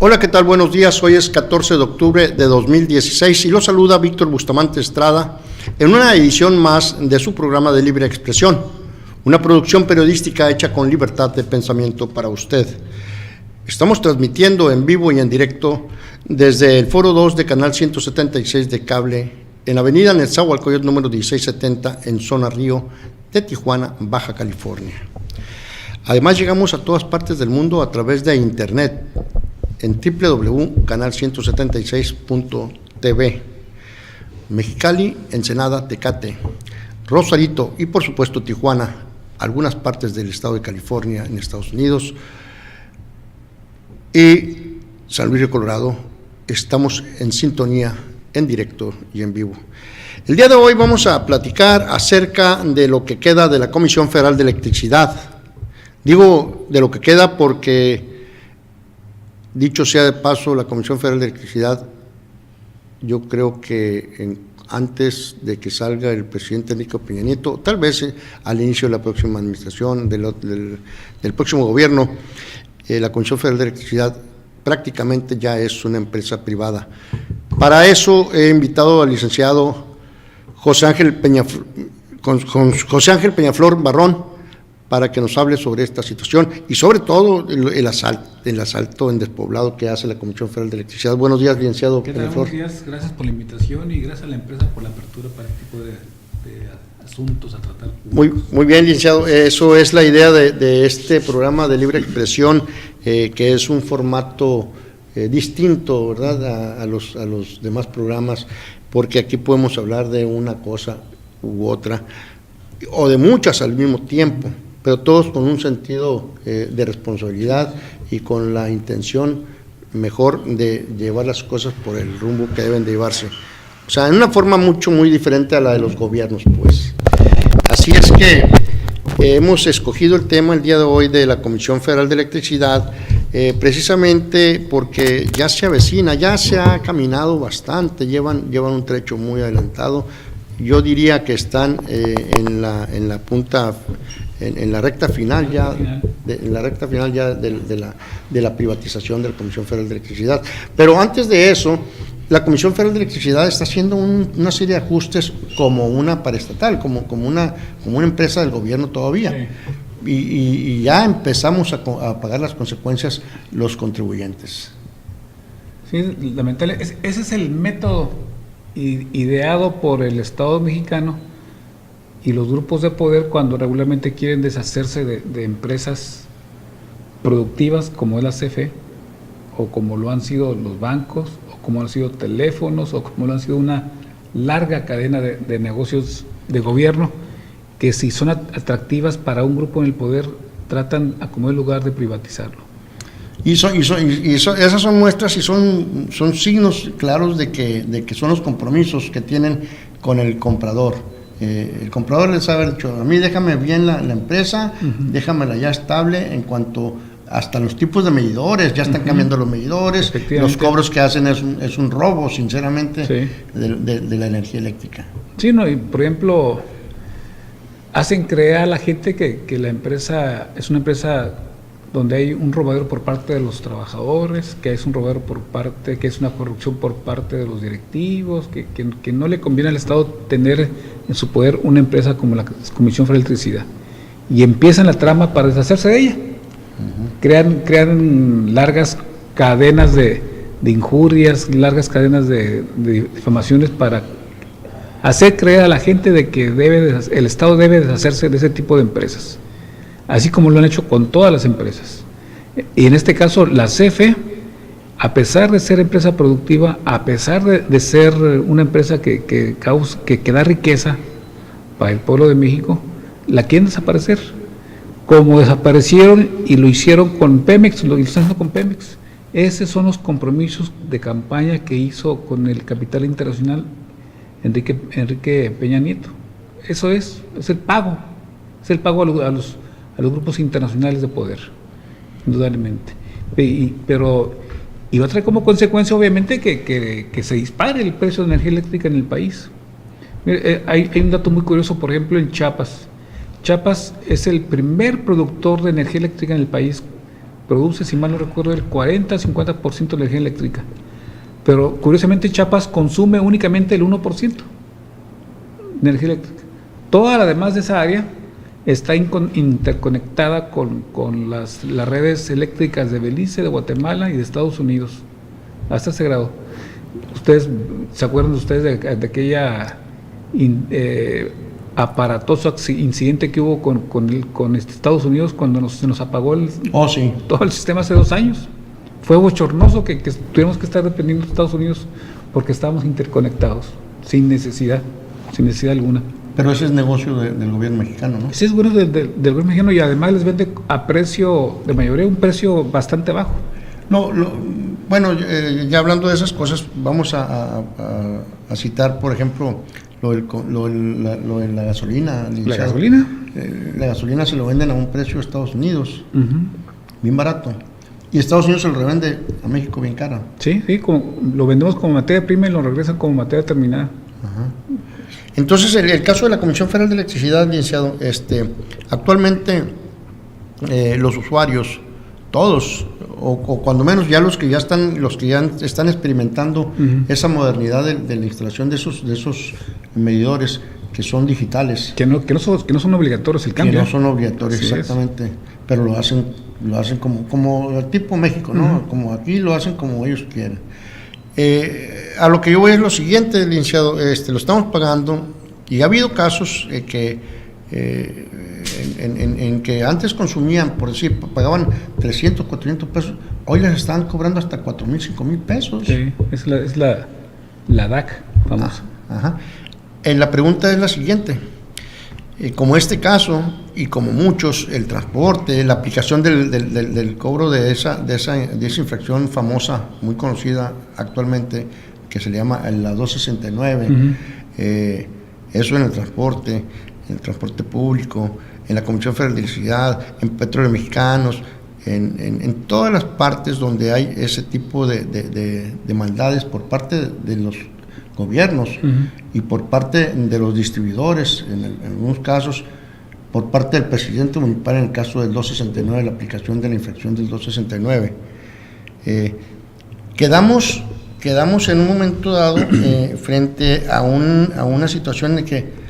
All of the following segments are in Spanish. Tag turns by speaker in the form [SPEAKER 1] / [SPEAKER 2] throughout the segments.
[SPEAKER 1] Hola, ¿qué tal? Buenos días. Hoy es 14 de octubre de 2016 y los saluda Víctor Bustamante Estrada en una edición más de su programa de Libre Expresión, una producción periodística hecha con libertad de pensamiento para usted. Estamos transmitiendo en vivo y en directo desde el Foro 2 de Canal 176 de cable en la avenida Nezahualcóyotl número 1670 en Zona Río de Tijuana, Baja California. Además llegamos a todas partes del mundo a través de internet en www.canal176.tv, Mexicali, Ensenada, Tecate, Rosarito y por supuesto Tijuana, algunas partes del estado de California en Estados Unidos y San Luis Río Colorado. Estamos en sintonía, en directo y en vivo. El día de hoy vamos a platicar acerca de lo que queda de la Comisión Federal de Electricidad. Digo de lo que queda porque, dicho sea de paso, la Comisión Federal de Electricidad, yo creo que antes de que salga el presidente Enrique Peña Nieto, tal vez al inicio de la próxima administración, del próximo gobierno, la Comisión Federal de Electricidad prácticamente ya es una empresa privada. Para eso he invitado al licenciado José Ángel Peñaflor Barrón, para que nos hable sobre esta situación y sobre todo el asalto en despoblado que hace la Comisión Federal de Electricidad. Buenos días, licenciado
[SPEAKER 2] Peñaflor. Buenos días, gracias por la invitación y gracias a la empresa por la apertura para este tipo de asuntos a tratar.
[SPEAKER 1] Muy bien, licenciado, eso es la idea de este programa de libre expresión, que es un formato distinto, ¿verdad?, a los demás programas, porque aquí podemos hablar de una cosa u otra, o de muchas al mismo tiempo, pero todos con un sentido de responsabilidad y con la intención mejor de llevar las cosas por el rumbo que deben de llevarse. O sea, en una forma muy diferente a la de los gobiernos, pues. Así es que hemos escogido el tema el día de hoy de la Comisión Federal de Electricidad, precisamente porque ya se avecina, ya se ha caminado bastante, llevan un trecho muy adelantado. Yo diría que están en la punta, en la recta final ya, de la privatización de la Comisión Federal de Electricidad. Pero antes de eso, la Comisión Federal de Electricidad está haciendo una serie de ajustes como una paraestatal, como una empresa del gobierno todavía. Sí. Y ya empezamos a pagar las consecuencias los contribuyentes.
[SPEAKER 2] Sí, lamentable. Ese es el método ideado por el Estado mexicano y los grupos de poder cuando regularmente quieren deshacerse de empresas productivas como es la CFE, o como lo han sido los bancos, o como han sido teléfonos, o como lo han sido una larga cadena de negocios de gobierno, que si son atractivas para un grupo en el poder, tratan a como el lugar de privatizarlo. Esas son muestras y son signos claros de que son los compromisos que tienen con el comprador. El comprador les ha dicho: a mí déjame bien la empresa, déjamela ya estable en cuanto hasta los tipos de medidores, ya están cambiando los medidores, los cobros que hacen es un robo, sinceramente, sí, de la energía eléctrica. Sí, no, y por ejemplo, hacen creer a la gente que la empresa es una empresa donde hay un robadero por parte de los trabajadores, que es un robadero que es una corrupción por parte de los directivos, que no le conviene al Estado tener en su poder una empresa como la Comisión Federal de Electricidad. Y empiezan la trama para deshacerse de ella. Crean largas cadenas de injurias, largas cadenas de difamaciones para hacer creer a la gente de que el Estado debe deshacerse de ese tipo de empresas, así como lo han hecho con todas las empresas. Y en este caso, la CFE, a pesar de ser empresa productiva, a pesar de ser una empresa que da riqueza para el pueblo de México, la quieren desaparecer, como desaparecieron y lo hicieron con Pemex, lo están haciendo con Pemex. Esos son los compromisos de campaña que hizo con el capital internacional Enrique Peña Nieto. Eso es el pago a los grupos internacionales de poder, indudablemente. Pero va a traer como consecuencia, obviamente, que se dispare el precio de energía eléctrica en el país. Mire, hay un dato muy curioso, por ejemplo, en Chiapas. Chiapas es el primer productor de energía eléctrica en el país produce, si mal no recuerdo, el 40-50% de energía eléctrica. Pero curiosamente Chiapas consume únicamente el 1% de energía eléctrica. Toda la demás de esa área está interconectada con las redes eléctricas de Belice, de Guatemala y de Estados Unidos, hasta ese grado. Ustedes, ¿se acuerdan ustedes de aquella aparatoso incidente que hubo con Estados Unidos cuando se nos apagó todo el sistema hace 2 años? Fue bochornoso que tuvimos que estar dependiendo de Estados Unidos porque estábamos interconectados, sin necesidad alguna.
[SPEAKER 1] Pero ese es negocio del gobierno mexicano, ¿no?
[SPEAKER 2] Ese es bueno del gobierno mexicano y además les vende a precio de mayoría, un precio bastante bajo.
[SPEAKER 1] Bueno, ya hablando de esas cosas, vamos a citar, por ejemplo, lo de la gasolina.
[SPEAKER 2] ¿La gasolina?
[SPEAKER 1] La gasolina se lo venden a un precio de Estados Unidos, bien barato. Y Estados Unidos se lo revende a México bien cara.
[SPEAKER 2] Sí, lo vendemos como materia prima y lo regresan como materia terminada.
[SPEAKER 1] Ajá. Entonces, el caso de la Comisión Federal de Electricidad, licenciado, actualmente los usuarios, todos, o cuando menos ya los que ya están experimentando esa modernidad de la instalación de esos medidores que son digitales.
[SPEAKER 2] Que no son obligatorios el cambio.
[SPEAKER 1] Que no son obligatorios, sí, exactamente, pero lo hacen como el tipo México, ¿no? Como aquí lo hacen como ellos quieren. A lo que yo voy es lo siguiente, licenciado, lo estamos pagando y ha habido casos en que antes consumían, por decir, pagaban 300, 400 pesos, hoy les están cobrando hasta 4,000, 5,000 pesos.
[SPEAKER 2] Sí, es la DAC famosa.
[SPEAKER 1] Ajá. La pregunta es la siguiente. Como este caso y como muchos, el transporte, la aplicación del cobro de esa infracción famosa, muy conocida actualmente, que se le llama la 269, eso en el transporte público, en la Comisión Federal de Electricidad, en Petróleos Mexicanos, en todas las partes donde hay ese tipo de maldades por parte de los gobiernos y por parte de los distribuidores, en algunos casos por parte del presidente municipal en el caso del 269, la aplicación de la infracción del 269. Quedamos en un momento dado frente a una situación en que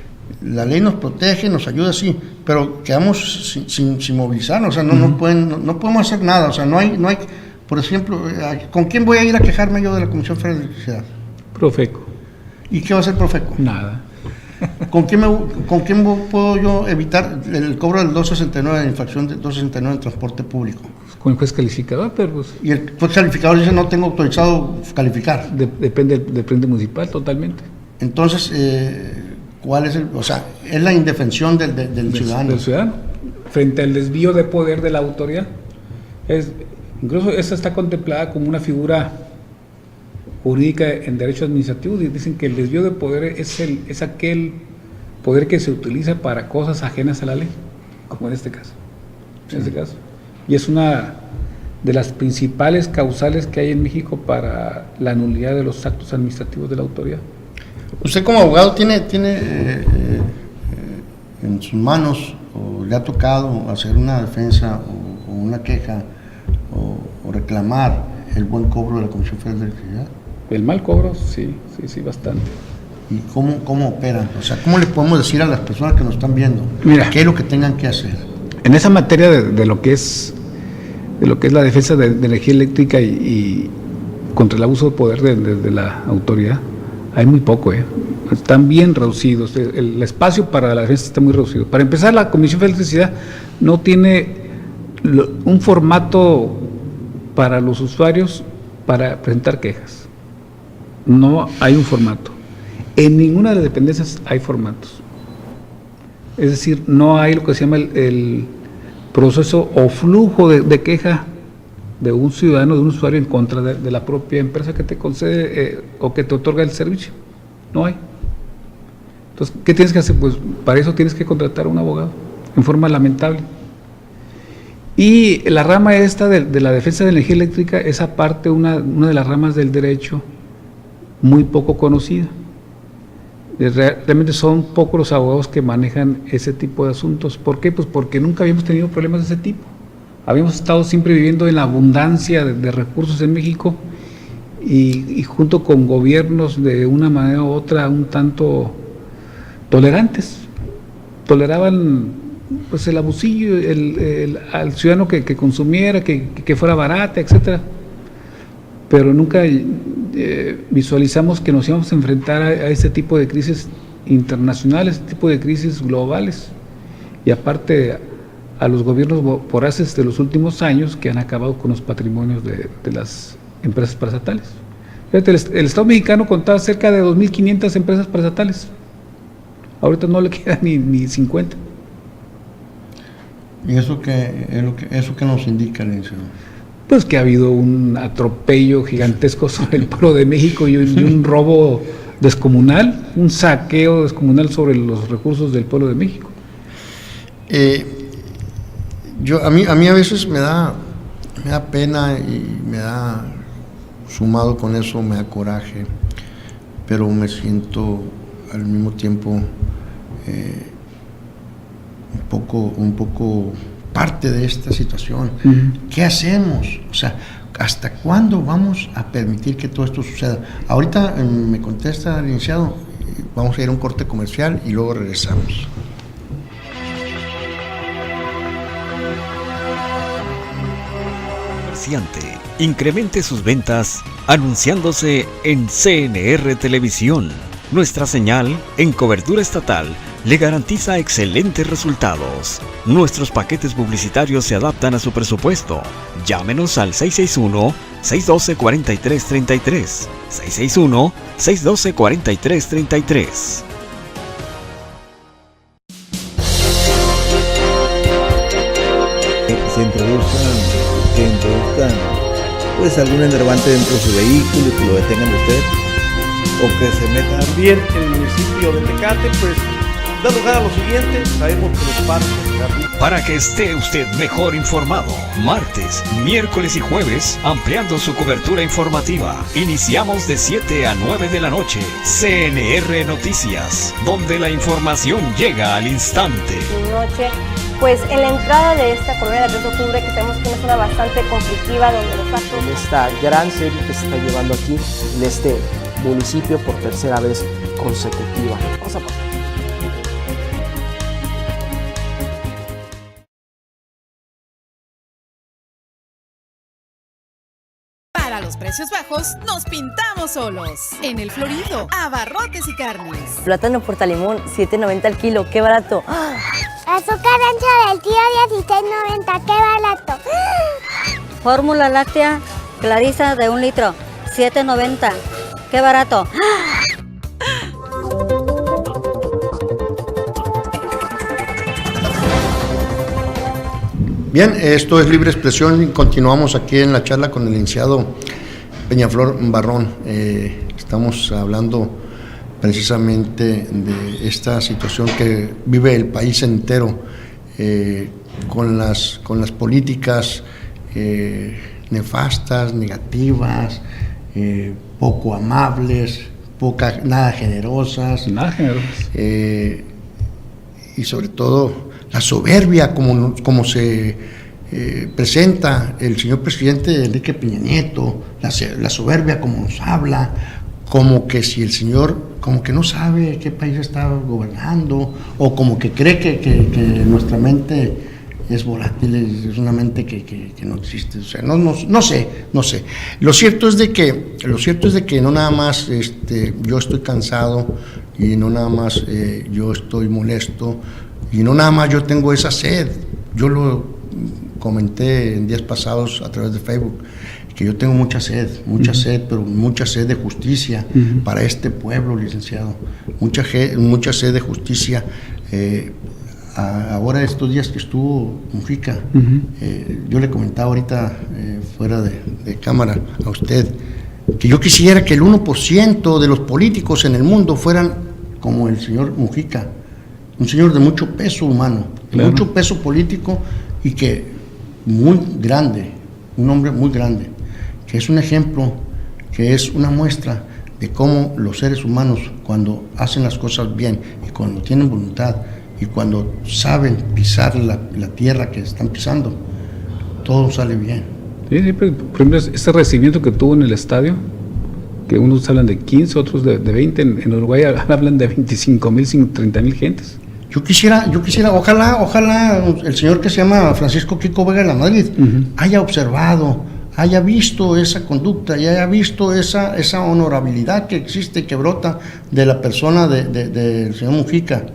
[SPEAKER 1] la ley nos protege, nos ayuda, sí, pero quedamos sin movilizarnos, o sea, no podemos hacer nada, o sea, no hay, por ejemplo, ¿con quién voy a ir a quejarme yo de la Comisión Federal de Electricidad?
[SPEAKER 2] Profeco.
[SPEAKER 1] ¿Y qué va a hacer Profeco?
[SPEAKER 2] Nada.
[SPEAKER 1] ¿Con quién puedo yo evitar el cobro del 269, de la infracción del 269 en transporte público?
[SPEAKER 2] Con el juez calificador, pero pues...
[SPEAKER 1] Y el juez calificador dice no tengo autorizado calificar.
[SPEAKER 2] Depende municipal totalmente.
[SPEAKER 1] Entonces, ¿cuál es es la indefensión del ciudadano?
[SPEAKER 2] Del ciudadano, frente al desvío de poder de la autoridad. Incluso esa está contemplada como una figura jurídica en derecho administrativo, y dicen que el desvío de poder es aquel poder que se utiliza para cosas ajenas a la ley, como en este caso. Sí. Y es una de las principales causales que hay en México para la nulidad de los actos administrativos de la autoridad.
[SPEAKER 1] Usted como abogado tiene en sus manos, o le ha tocado hacer una defensa o una queja o reclamar el buen cobro de la Comisión Federal de Electricidad.
[SPEAKER 2] El mal cobro, sí, bastante.
[SPEAKER 1] ¿Y cómo operan? O sea, ¿cómo le podemos decir a las personas que nos están viendo qué es lo que tengan que hacer?
[SPEAKER 2] En esa materia de lo que es la defensa de energía eléctrica y contra el abuso de poder de la autoridad, hay muy poco, están bien reducidos, el espacio para la defensa está muy reducido. Para empezar, la Comisión Federal de Electricidad no tiene un formato para los usuarios para presentar quejas. No hay un formato. En ninguna de las dependencias hay formatos. Es decir, no hay lo que se llama el proceso o flujo de queja de un ciudadano, de un usuario en contra de la propia empresa que te concede o que te otorga el servicio. No hay. Entonces, ¿qué tienes que hacer? Pues para eso tienes que contratar a un abogado, en forma lamentable. Y la rama esta de la defensa de energía eléctrica es aparte una de las ramas del derecho muy poco conocida. Realmente son pocos los abogados que manejan ese tipo de asuntos. ¿Por qué? Pues porque nunca habíamos tenido problemas de ese tipo. habíamos estado siempre viviendo en la abundancia de recursos en México y junto con gobiernos de una manera u otra un tanto tolerantes, toleraban pues el abusillo, al ciudadano que consumiera, que fuera barata, etcétera, pero nunca visualizamos que nos íbamos a enfrentar a este tipo de crisis internacionales, este tipo de crisis globales, y aparte a los gobiernos voraces de los últimos años que han acabado con los patrimonios de las empresas paraestatales. Fíjate, el Estado mexicano contaba cerca de 2.500 empresas paraestatales, ahorita no le quedan ni 50.
[SPEAKER 1] ¿Y eso qué nos indica, licenciado?
[SPEAKER 2] Pues que ha habido un atropello gigantesco sobre el pueblo de México y un robo descomunal, un saqueo descomunal sobre los recursos del pueblo de México.
[SPEAKER 1] A mí a veces me da pena y me da, sumado con eso, me da coraje, pero me siento al mismo tiempo un poco parte de esta situación. ¿Qué hacemos? O sea, ¿hasta cuándo vamos a permitir que todo esto suceda? Ahorita me contesta el licenciado, vamos a ir a un corte comercial y luego regresamos.
[SPEAKER 3] Comerciante, incremente sus ventas anunciándose en CNR Televisión. Nuestra señal en cobertura estatal le garantiza excelentes resultados. Nuestros paquetes publicitarios se adaptan a su presupuesto. Llámenos al 661-612-4333. 661-612-4333.
[SPEAKER 4] Se introduzcan pues algún enervante dentro de su vehículo y que lo detengan usted, o que se metan.
[SPEAKER 5] También en el municipio de Tecate, pues da lugar a lo siguiente: sabemos que los parques,
[SPEAKER 3] para que esté usted mejor informado, martes, miércoles y jueves, ampliando su cobertura informativa. Iniciamos de 7 a 9 de la noche. CNR Noticias, donde la información llega al instante.
[SPEAKER 6] Noche, pues en la entrada de esta colonia del 3 de octubre, que sabemos que es una zona bastante conflictiva, donde los actos...
[SPEAKER 7] Esta gran serie que se está llevando aquí en este municipio por tercera vez consecutiva. Vamos a pasar.
[SPEAKER 8] Para los precios bajos, nos pintamos solos. En El Florido, abarrotes y carnes.
[SPEAKER 6] Plátano portalimón, $7.90 al kilo, qué barato.
[SPEAKER 9] Azúcar ancha del tío, $16.90, qué barato.
[SPEAKER 10] Fórmula láctea Clarisa de 1 litro, $7.90, qué barato.
[SPEAKER 1] Bien, esto es Libre Expresión y continuamos aquí en la charla con el licenciado Peñaflor Barrón. Estamos hablando precisamente de esta situación que vive el país entero con las políticas nefastas, negativas, poco amables, nada generosas. Y sobre todo la soberbia como se presenta el señor presidente Enrique Peña Nieto, la soberbia como nos habla, como que si el señor, como que no sabe qué país está gobernando, o como que cree que nuestra mente es volátil, es una mente que no existe. O sea, no sé. Lo cierto es de que no nada más yo estoy cansado, y no nada más yo estoy molesto, y no nada más yo tengo esa sed. Yo lo comenté en días pasados a través de Facebook, que yo tengo mucha sed, pero mucha sed de justicia para este pueblo, licenciado. Mucha sed de justicia. Ahora estos días que estuvo Mujica, yo le comentaba ahorita fuera de cámara a usted, que yo quisiera que el 1% de los políticos en el mundo fueran como el señor Mujica, un señor de mucho peso humano, de mucho peso político, y que muy grande, un hombre muy grande, que es un ejemplo, que es una muestra de cómo los seres humanos, cuando hacen las cosas bien y cuando tienen voluntad y cuando saben pisar la tierra que están pisando, todo sale bien.
[SPEAKER 2] Sí, por ejemplo, ese recibimiento que tuvo en el estadio, que unos hablan de 15, otros de 20, en Uruguay hablan de 25,000, 30,000 gentes.
[SPEAKER 1] Yo quisiera, ojalá el señor que se llama Francisco Kiko Vega de la Madrid haya observado, haya visto esa conducta y haya visto esa honorabilidad que existe, que brota de la persona del señor Mujica,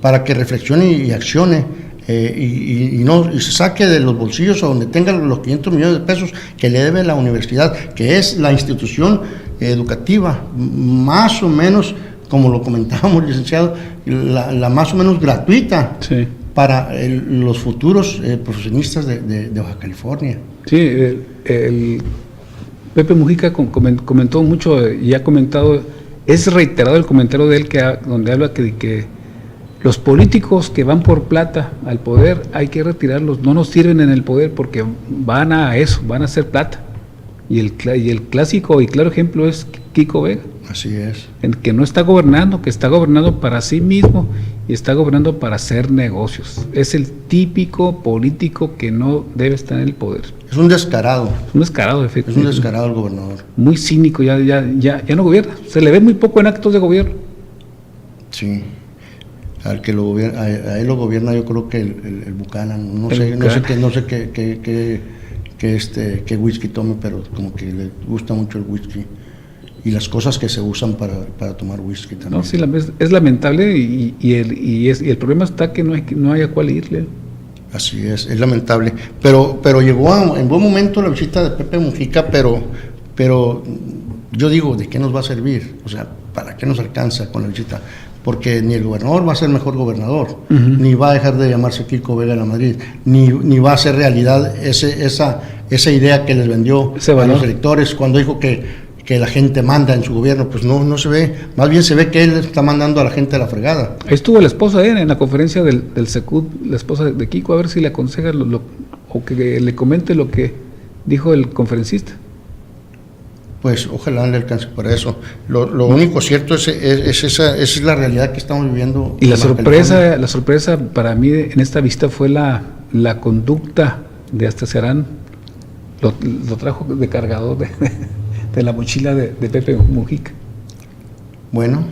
[SPEAKER 1] para que reflexione y accione, y se saque de los bolsillos o donde tenga los 500 millones de pesos que le debe la universidad, que es la institución educativa más o menos, como lo comentábamos, licenciado, la más o menos gratuita, sí, para los futuros profesionistas de Baja California.
[SPEAKER 2] Sí, el Pepe Mujica comentó mucho y ha comentado, es reiterado el comentario de él donde habla que los políticos que van por plata al poder hay que retirarlos, no nos sirven en el poder porque van a eso, van a hacer plata. Y el clásico y claro ejemplo es Kiko Vega.
[SPEAKER 1] Así es.
[SPEAKER 2] En que no está gobernando, que está gobernando para sí mismo y está gobernando para hacer negocios. Es el típico político que no debe estar en el poder.
[SPEAKER 1] Es un descarado.
[SPEAKER 2] Es un descarado, efectivamente.
[SPEAKER 1] Es un descarado el gobernador.
[SPEAKER 2] Muy cínico, ya no gobierna. Se le ve muy poco en actos de gobierno.
[SPEAKER 1] Sí. Al que lo gobierna, a él lo gobierna, yo creo que el Buchanan. No sé qué whisky tome, pero como que le gusta mucho el whisky y las cosas que se usan para tomar whisky también.
[SPEAKER 2] No, sí, es lamentable y el problema está que no hay a cuál irle.
[SPEAKER 1] Así es lamentable. Pero llegó en buen momento la visita de Pepe Mujica, pero yo digo, ¿de qué nos va a servir? O sea, ¿para qué nos alcanza con la visita? Porque ni el gobernador va a ser mejor gobernador, ni va a dejar de llamarse Kiko Vega de la Madrid, ni va a ser realidad esa idea que les vendió a los electores cuando dijo que la gente manda en su gobierno. Pues no se ve, más bien se ve que él está mandando a la gente a la fregada.
[SPEAKER 2] Ahí estuvo la esposa en la conferencia del Secud, la esposa de Kiko, a ver si le aconseja o que le comente lo que dijo el conferencista.
[SPEAKER 1] Pues ojalá le alcance para eso. Lo único cierto esa es la realidad que estamos viviendo.
[SPEAKER 2] Y la sorpresa para mí en esta visita fue la conducta de Astacerán. Lo trajo de cargador de la mochila de Pepe Mujica.
[SPEAKER 1] Bueno,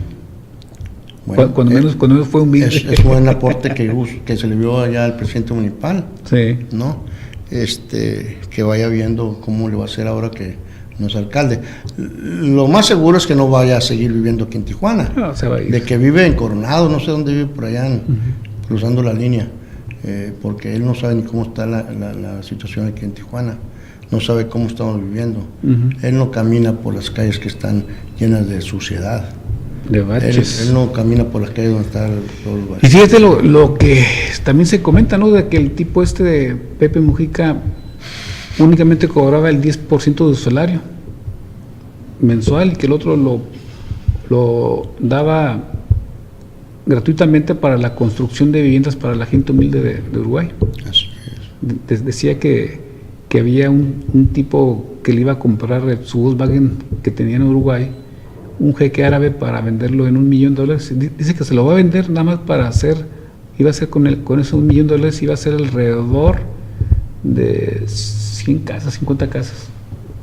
[SPEAKER 2] cuando menos fue humilde.
[SPEAKER 1] Es buen aporte que se le vio allá al presidente municipal.
[SPEAKER 2] Sí.
[SPEAKER 1] ¿No? Que vaya viendo cómo le va a hacer ahora que no es alcalde. Lo más seguro es que no vaya a seguir viviendo aquí en Tijuana.
[SPEAKER 2] No, se va a ir.
[SPEAKER 1] De que vive en Coronado, no sé dónde vive por allá, cruzando la línea, porque él no sabe ni cómo está la situación aquí en Tijuana, no sabe cómo estamos viviendo. Él no camina por las calles que están llenas de suciedad.
[SPEAKER 2] De baches.
[SPEAKER 1] Él no camina por las calles donde están todos los baches.
[SPEAKER 2] Y fíjate lo que también se comenta, ¿no? De que el tipo de Pepe Mujica únicamente cobraba el 10% de su salario mensual y que el otro lo daba gratuitamente para la construcción de viviendas para la gente humilde de Uruguay.
[SPEAKER 1] Así es.
[SPEAKER 2] Decía que había un tipo que le iba a comprar su Volkswagen que tenía en Uruguay, un jeque árabe, para venderlo en $1 millón. Dice que se lo va a vender nada más iba a hacer con eso $1 millón, iba a ser alrededor de 100 casas, 50 casas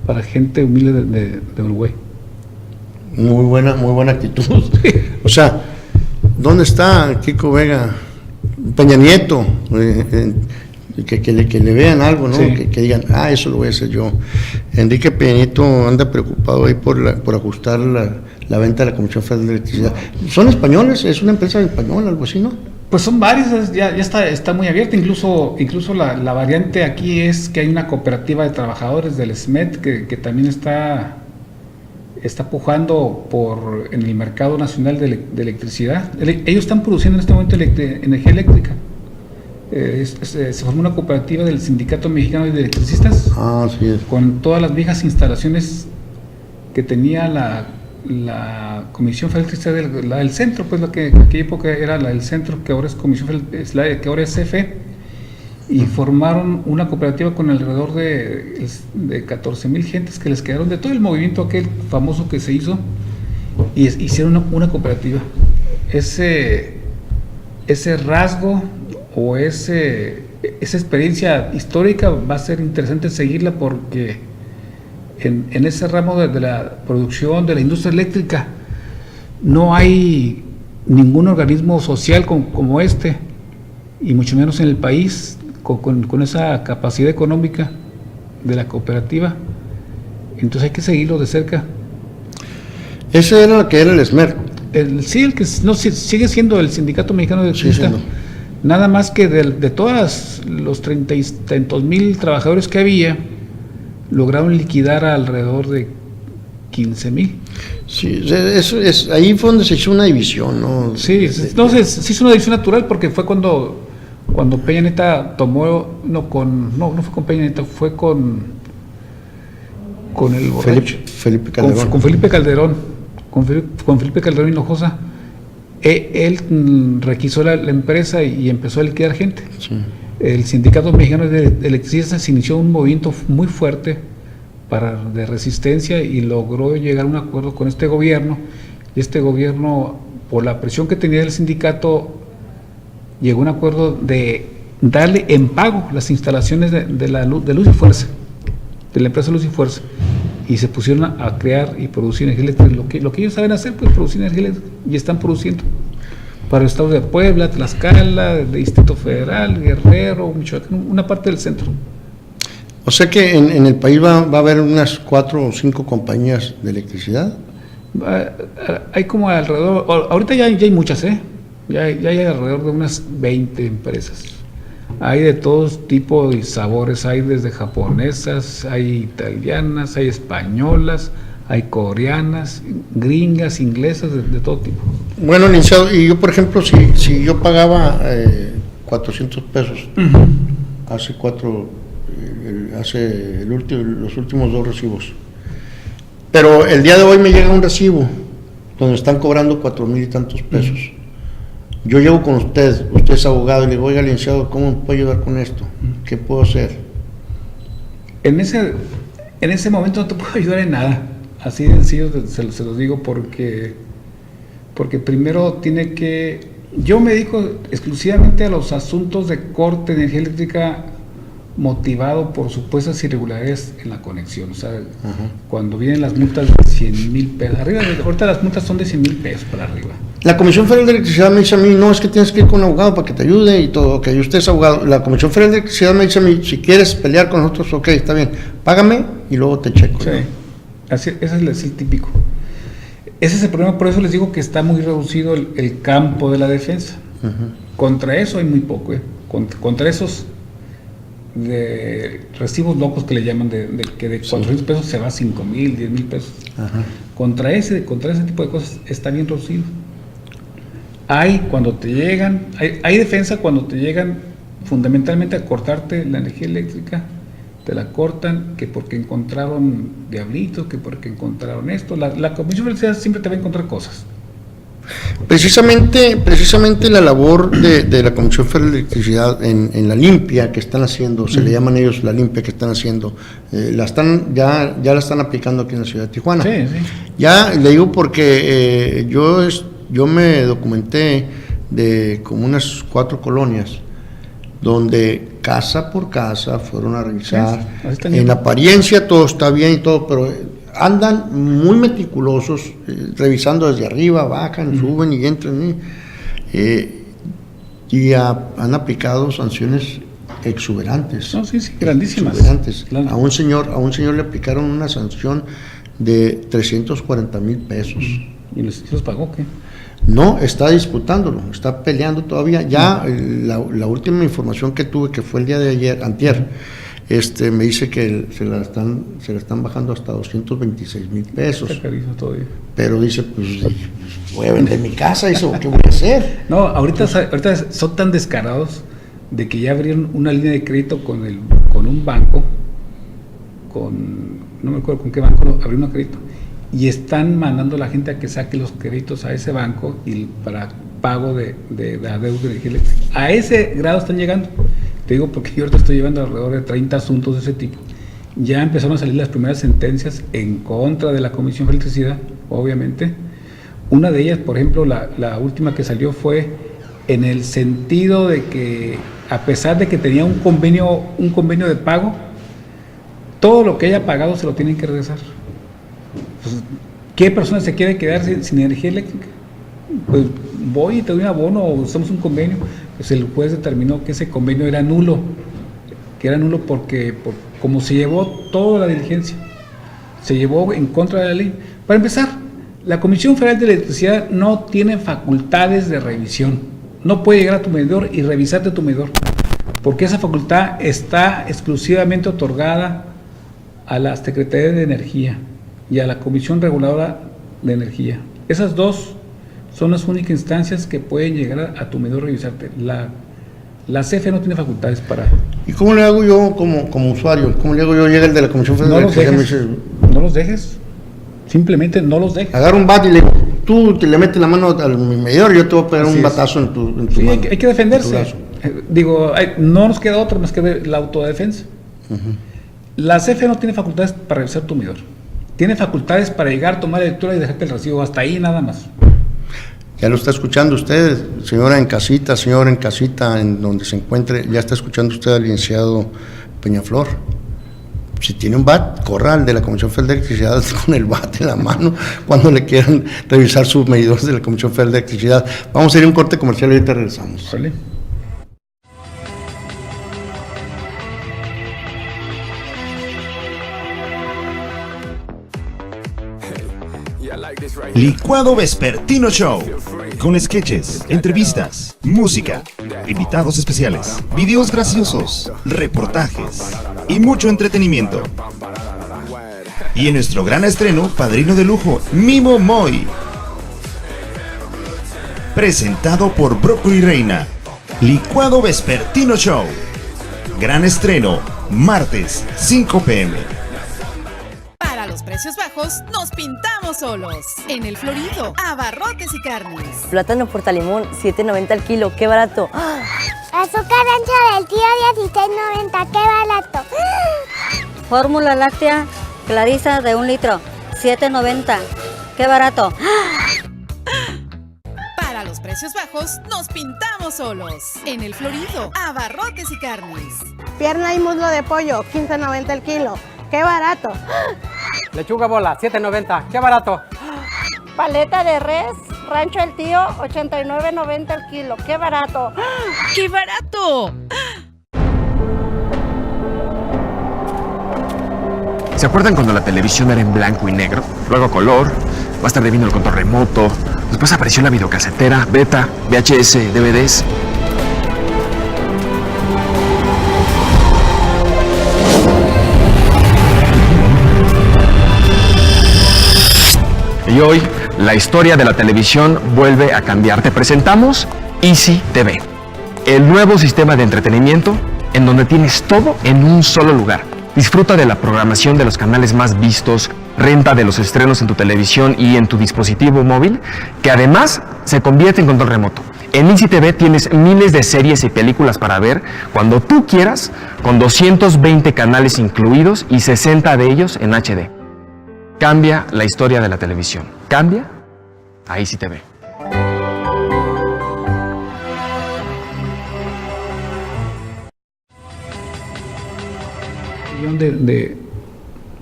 [SPEAKER 2] para gente humilde de Uruguay.
[SPEAKER 1] Muy buena actitud. O sea, ¿dónde está Kiko Vega? Peña Nieto, que le vean algo, ¿no? Sí. Que digan, eso lo voy a hacer yo. Enrique Peña Nieto anda preocupado ahí por ajustar la venta de la Comisión Federal de Electricidad. ¿Son españoles? ¿Es una empresa española, algo así, no?
[SPEAKER 2] Pues son varios, ya está muy abierta, incluso la variante aquí es que hay una cooperativa de trabajadores del SMET que también está pujando en el mercado nacional de electricidad. Ellos están produciendo en este momento energía eléctrica. Se formó una cooperativa del Sindicato Mexicano de Electricistas,
[SPEAKER 1] sí es.
[SPEAKER 2] Con todas las viejas instalaciones que tenía la Comisión Federal de Electricidad, la del centro, pues la que en aquella época era la del centro, que ahora es Comisión Federal, que ahora es CFE, y formaron una cooperativa con alrededor de 14,000 gentes que les quedaron de todo el movimiento aquel famoso que se hizo, y hicieron una cooperativa. Ese rasgo o ese esa experiencia histórica va a ser interesante seguirla porque en ese ramo de la producción de la industria eléctrica no hay ningún organismo social como este, y mucho menos en el país con esa capacidad económica de la cooperativa. Entonces hay que seguirlo de cerca.
[SPEAKER 1] Ese era lo que era el SMER.
[SPEAKER 2] Sí, el que no, sigue siendo el Sindicato Mexicano de Electricidad. Nada más que de todas los 30 y tantos mil trabajadores que había, lograron liquidar alrededor de 15,000.
[SPEAKER 1] Sí, ahí fue donde se hizo una división, ¿no?
[SPEAKER 2] Sí, se hizo una división natural porque fue cuando Peña Nieto tomó, no fue con Peña Nieto, fue con el
[SPEAKER 1] Felipe Calderón.
[SPEAKER 2] Con Felipe Calderón, con Felipe Calderón Hinojosa. Él requisó la empresa y empezó a liquidar gente. Sí. El Sindicato Mexicano de Electricidad se inició un movimiento muy fuerte de resistencia y logró llegar a un acuerdo con este gobierno, y este gobierno, por la presión que tenía el sindicato, llegó a un acuerdo de darle en pago las instalaciones de Luz y Fuerza, de la empresa Luz y Fuerza, y se pusieron a crear y producir energía eléctrica. Lo que ellos saben hacer, pues producir energía eléctrica, y están produciendo para los estados de Puebla, Tlaxcala, del Distrito Federal, Guerrero, Michoacán, una parte del centro.
[SPEAKER 1] O sea que en el país va a haber unas 4 o 5 compañías de electricidad.
[SPEAKER 2] Hay como alrededor, ahorita ya hay muchas, ya hay alrededor de unas 20 empresas. Hay de todos tipos y sabores, hay desde japonesas, hay italianas, hay españolas, hay coreanas, gringas, inglesas, de todo tipo.
[SPEAKER 1] Bueno, licenciado, y yo, por ejemplo, si yo pagaba 400 pesos, los últimos 2 recibos, pero el día de hoy me llega un recibo donde están cobrando 4,000 y tantos pesos. Yo llego con usted es abogado, y le digo, oiga, licenciado, ¿cómo me puede ayudar con esto? ¿Qué puedo hacer? En
[SPEAKER 2] ese momento no te puedo ayudar en nada, así de sencillo se los digo, porque primero yo me dedico exclusivamente a los asuntos de corte de energía eléctrica motivado por supuestas irregularidades en la conexión. O sea, cuando vienen las multas de 100,000 pesos arriba, ahorita las multas son de 100,000 pesos para arriba.
[SPEAKER 1] La Comisión Federal de Electricidad me dice a mí, no, es que tienes que ir con un abogado para que te ayude y todo. Ok, usted es abogado. La Comisión Federal de Electricidad me dice a mí, si quieres pelear con nosotros, ok, está bien, págame y luego te checo.
[SPEAKER 2] Sí, ¿no? Ese es el típico. Ese es el problema, por eso les digo que está muy reducido el campo de la defensa. Contra eso hay muy poco, contra esos de recibos locos que le llaman, que de 400 pesos se va a 5,000, 10,000 pesos. Contra ese tipo de cosas está bien reducido. Hay defensa cuando te llegan fundamentalmente a cortarte la energía eléctrica, te la cortan, que porque encontraron diablitos, que porque encontraron esto. La Comisión de Electricidad siempre te va a encontrar cosas.
[SPEAKER 1] Precisamente la labor de la Comisión Federal de Electricidad en la limpia que están haciendo, se le llaman ellos la limpia que están haciendo, ya la están aplicando aquí en la ciudad de Tijuana.
[SPEAKER 2] Sí.
[SPEAKER 1] Ya le digo porque yo me documenté de como unas 4 colonias donde casa por casa fueron a revisar. En apariencia todo está bien y todo, pero andan muy meticulosos, revisando desde arriba, bajan, suben y entran, y han aplicado sanciones exuberantes.
[SPEAKER 2] No, sí, grandísimas.
[SPEAKER 1] Exuberantes. Claro. A un señor le aplicaron una sanción de 340,000 pesos.
[SPEAKER 2] ¿Y los pagó qué?
[SPEAKER 1] No, está disputándolo, está peleando todavía. Ya la última información que tuve, que fue el día de antier, me dice que se la están bajando hasta 226,000 pesos.
[SPEAKER 2] Está carísimo todavía.
[SPEAKER 1] Pero dice, pues voy a vender mi casa, dice, ¿qué voy a hacer?
[SPEAKER 2] No, ahorita son tan descarados de que ya abrieron una línea de crédito con un banco, no me acuerdo con qué banco, abrieron un crédito, y están mandando a la gente a que saque los créditos a ese banco y para pago de la deuda de energía eléctrica. A ese grado están llegando. Te digo porque yo ahorita estoy llevando alrededor de 30 asuntos de ese tipo. Ya empezaron a salir las primeras sentencias en contra de la Comisión de Electricidad, obviamente. Una de ellas, por ejemplo, la última que salió fue en el sentido de que a pesar de que tenía un convenio de pago, todo lo que haya pagado se lo tienen que regresar. Pues, ¿qué persona se quiere quedar sin energía eléctrica? Pues voy y te doy un abono o usamos un convenio. Pues el juez determinó que ese convenio era nulo, porque como se llevó toda la diligencia, se llevó en contra de la ley. Para empezar, la Comisión Federal de Electricidad no tiene facultades de revisión, no puede llegar a tu medidor y revisarte tu medidor, porque esa facultad está exclusivamente otorgada a la Secretaría de Energía y a la Comisión Reguladora de Energía. Esas dos son las únicas instancias que pueden llegar a tu medidor y revisarte. La CFE no tiene facultades para...
[SPEAKER 1] ¿Y cómo le hago yo como usuario? ¿Cómo le hago yo? Llega el de la Comisión Federal de Electricidad.
[SPEAKER 2] No los dejes, simplemente no los dejes.
[SPEAKER 1] Agarro un bat y le digo, tú te le metes la mano al medidor y yo te voy a pegar un batazo en tu
[SPEAKER 2] sí,
[SPEAKER 1] mano.
[SPEAKER 2] Hay que defenderse. No nos queda otra más que la autodefensa. La CFE no tiene facultades para revisar tu medidor. Tiene facultades para llegar, tomar lectura y dejarte el recibo. Hasta ahí nada más.
[SPEAKER 1] Ya lo está escuchando usted, señora en casita, en donde se encuentre, ya está escuchando usted al licenciado Peñaflor. Si tiene un bat, corra al de la Comisión Federal de Electricidad con el bat en la mano cuando le quieran revisar sus medidores de la Comisión Federal de Electricidad. Vamos a ir a un corte comercial y ahorita regresamos.
[SPEAKER 2] ¿Vale?
[SPEAKER 11] Licuado Vespertino Show, con sketches, entrevistas, música, invitados especiales, videos graciosos, reportajes y mucho entretenimiento. Y en nuestro gran estreno, padrino de lujo, Mimo Moy. Presentado por Brócoli Reina. Licuado Vespertino Show. Gran estreno, martes, 5 p.m.
[SPEAKER 8] Para los precios bajos, nos pintamos solos. En El Florido, Abarrotes y Carnes.
[SPEAKER 12] Plátano portalimón, $7.90 al kilo, qué barato.
[SPEAKER 9] Azúcar ancha del tío, $16.90, qué barato.
[SPEAKER 10] Fórmula láctea Clarisa de 1 litro, $7.90, qué barato.
[SPEAKER 8] Para los precios bajos, nos pintamos solos. En El Florido, Abarrotes y Carnes.
[SPEAKER 13] Pierna y muslo de pollo, $15.90 el kilo, qué barato.
[SPEAKER 14] Lechuga bola, $7.90, qué barato.
[SPEAKER 15] Paleta de res, Rancho El Tío, $89.90 el kilo, qué barato.
[SPEAKER 8] ¡Qué barato!
[SPEAKER 16] ¿Se acuerdan cuando la televisión era en blanco y negro? Luego a color, más tarde vino el control remoto, después apareció la videocasetera, beta, VHS, DVDs. Y hoy, la historia de la televisión vuelve a cambiar. Te presentamos Easy TV, el nuevo sistema de entretenimiento en donde tienes todo en un solo lugar. Disfruta de la programación de los canales más vistos, renta de los estrenos en tu televisión y en tu dispositivo móvil, que además se convierte en control remoto. En Easy TV tienes miles de series y películas para ver cuando tú quieras, con 220 canales incluidos y 60 de ellos en HD. Cambia la historia de la televisión. Cambia a Easy TV.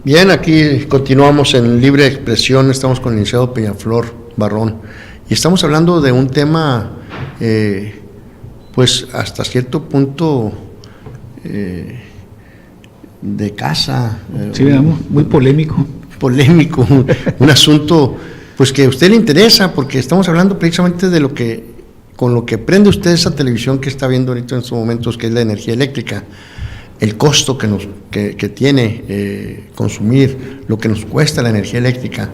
[SPEAKER 1] Bien, aquí continuamos en Libre Expresión, estamos con el licenciado Peñaflor Barrón y estamos hablando de un tema pues hasta cierto punto de casa.
[SPEAKER 2] Sí, muy polémico.
[SPEAKER 1] Un asunto pues que a usted le interesa, porque estamos hablando precisamente de con lo que prende usted esa televisión que está viendo ahorita en estos momentos, que es la energía eléctrica, el costo que tiene consumir, lo que nos cuesta la energía eléctrica.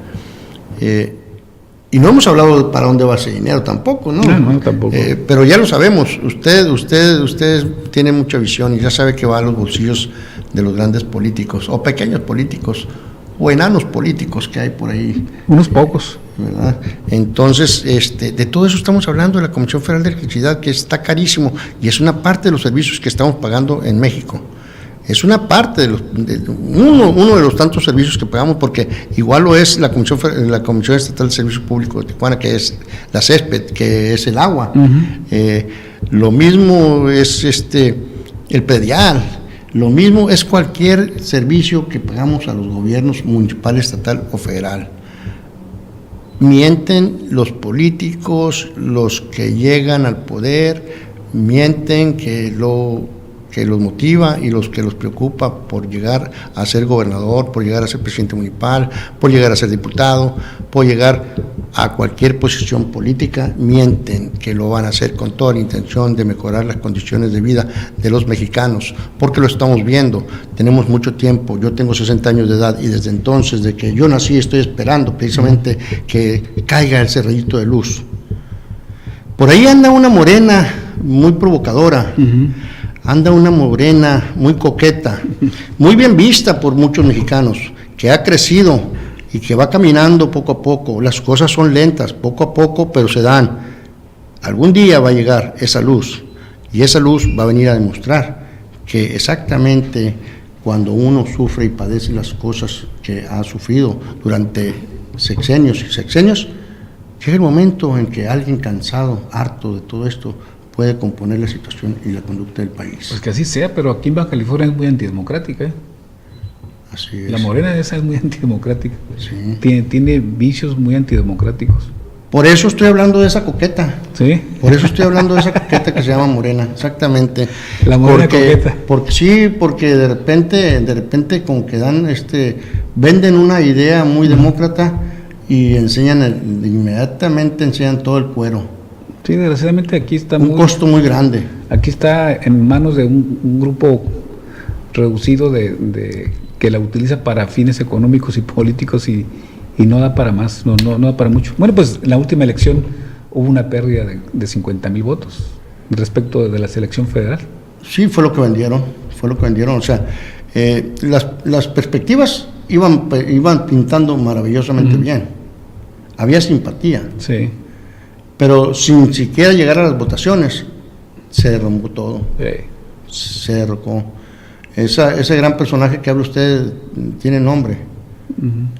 [SPEAKER 1] Y no hemos hablado para dónde va ese dinero tampoco, ¿no?
[SPEAKER 2] No, tampoco.
[SPEAKER 1] Pero ya lo sabemos, usted tiene mucha visión y ya sabe que va a los bolsillos de los grandes políticos, o pequeños políticos, o enanos políticos que hay por ahí.
[SPEAKER 2] Unos pocos.
[SPEAKER 1] ¿Verdad? Entonces, de todo eso estamos hablando de la Comisión Federal de Electricidad, que está carísimo y es una parte de los servicios que estamos pagando en México. Es una parte de uno de los tantos servicios que pagamos, porque igual lo es la Comisión Estatal de Servicio Público de Tijuana, que es la CESPED, que es el agua. Lo mismo es el predial, lo mismo es cualquier servicio que pagamos a los gobiernos municipal, estatal o federal. Mienten los políticos, los que llegan al poder, mienten que los motiva y los que los preocupa por llegar a ser gobernador, por llegar a ser presidente municipal, por llegar a ser diputado, por llegar a cualquier posición política, mienten que lo van a hacer con toda la intención de mejorar las condiciones de vida de los mexicanos, porque lo estamos viendo, tenemos mucho tiempo, yo tengo 60 años de edad y desde entonces, de que yo nací, estoy esperando precisamente que caiga ese rayito de luz. Por ahí anda una morena muy provocadora, anda una morena muy coqueta, muy bien vista por muchos mexicanos, que ha crecido y que va caminando poco a poco. Las cosas son lentas, poco a poco, pero se dan. Algún día va a llegar esa luz, y esa luz va a venir a demostrar que exactamente cuando uno sufre y padece las cosas que ha sufrido durante sexenios y sexenios, llega el momento en que alguien cansado, harto de todo esto, puede componer la situación y la conducta del país.
[SPEAKER 2] Pues que así sea, pero aquí en Baja California es muy antidemocrática.
[SPEAKER 1] Así es.
[SPEAKER 2] La morena esa es muy antidemocrática.
[SPEAKER 1] Sí.
[SPEAKER 2] Tiene vicios muy antidemocráticos.
[SPEAKER 1] Por eso estoy hablando de esa coqueta.
[SPEAKER 2] Sí.
[SPEAKER 1] Por eso estoy hablando de esa coqueta que se llama morena, exactamente.
[SPEAKER 2] La morena coqueta.
[SPEAKER 1] Porque de repente como que dan, venden una idea muy demócrata y inmediatamente enseñan todo el cuero.
[SPEAKER 2] Sí, desgraciadamente aquí está
[SPEAKER 1] un costo muy grande.
[SPEAKER 2] Aquí está en manos de un grupo reducido de que la utiliza para fines económicos y políticos y no da para más, no da para mucho. Bueno, pues en la última elección hubo una pérdida de 50,000 votos respecto de la selección federal.
[SPEAKER 1] Sí, fue lo que vendieron, o sea, las perspectivas iban pintando maravillosamente bien, había simpatía.
[SPEAKER 2] Sí.
[SPEAKER 1] Pero sin siquiera llegar a las votaciones, se derrumbó todo. Se derrocó. Ese gran personaje que habla usted tiene nombre.